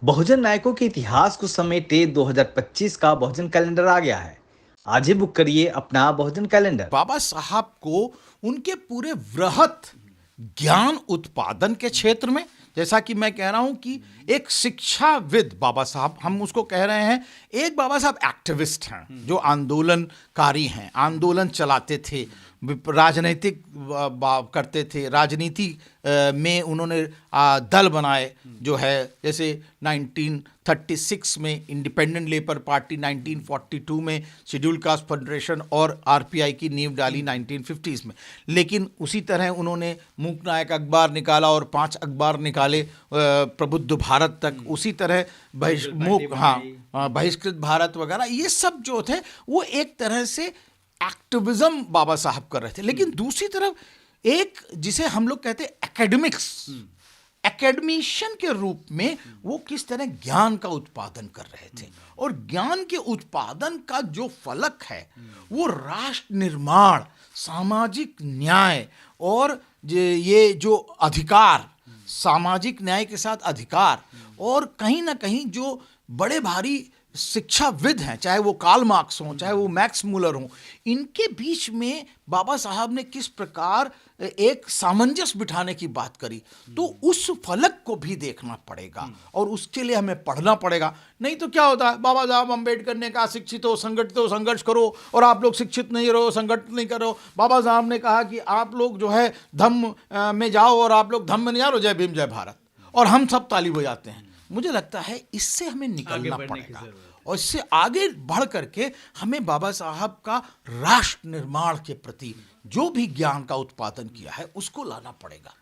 बहुजन नायकों के इतिहास को समेटे 2025 का बहुजन कैलेंडर आ गया है। आज ही बुक करिए अपना बहुजन कैलेंडर। बाबा साहब को उनके पूरे वृहत ज्ञान उत्पादन के क्षेत्र में, जैसा कि मैं कह रहा हूं कि एक शिक्षाविद बाबा साहब, हम उसको कह रहे हैं, एक बाबा साहब एक्टिविस्ट हैं जो आंदोलनकारी हैं, आंदोलन चलाते थे, राजनीतिक करते थे, राजनीति में उन्होंने दल बनाए, जो है जैसे 1936 में इंडिपेंडेंट लेबर पार्टी, 1942 में शेड्यूल कास्ट फेडरेशन और आरपीआई की नींव डाली 1950s में। लेकिन उसी तरह उन्होंने मूक नायक अखबार निकाला और 5 अखबार निकाले प्रबुद्ध भारत तक। उसी तरह बहिष्कृत भारत वगैरह, ये सब जो थे वो एक तरह से एक्टिविज्म बाबा साहब कर रहे थे। लेकिन दूसरी तरफ एक, जिसे हम लोग कहते हैं एकेडमिक्स, एकेडमिशियन के रूप में वो किस तरह ज्ञान का उत्पादन कर रहे थे। और ज्ञान के उत्पादन का जो फलक है वो राष्ट्र निर्माण, सामाजिक न्याय और ये जो अधिकार, सामाजिक न्याय के साथ अधिकार, और कहीं ना कहीं जो बड़े भारी शिक्षाविद हैं, चाहे वो कार्ल मार्क्स हों, चाहे वो मैक्स मुलर हों, इनके बीच में बाबा साहब ने किस प्रकार एक सामंजस्य बिठाने की बात करी। तो उस फलक को भी देखना पड़ेगा और उसके लिए हमें पढ़ना पड़ेगा। नहीं तो क्या होता है, बाबा साहब अम्बेडकर ने कहा शिक्षित हो, संगठित हो, संघर्ष करो, और आप लोग शिक्षित नहीं रहो, संगठित नहीं करो। बाबा साहब ने कहा कि आप लोग जो है धम्म में जाओ और आप लोग धम्म में नहीं जा रहे, जय भीम जय भारत, और हम सब ताली बजाते हैं। मुझे लगता है इससे हमें निकलना पड़ेगा और इससे आगे बढ़ करके हमें बाबा साहब का राष्ट्र निर्माण के प्रति जो भी ज्ञान का उत्पादन किया है उसको लाना पड़ेगा।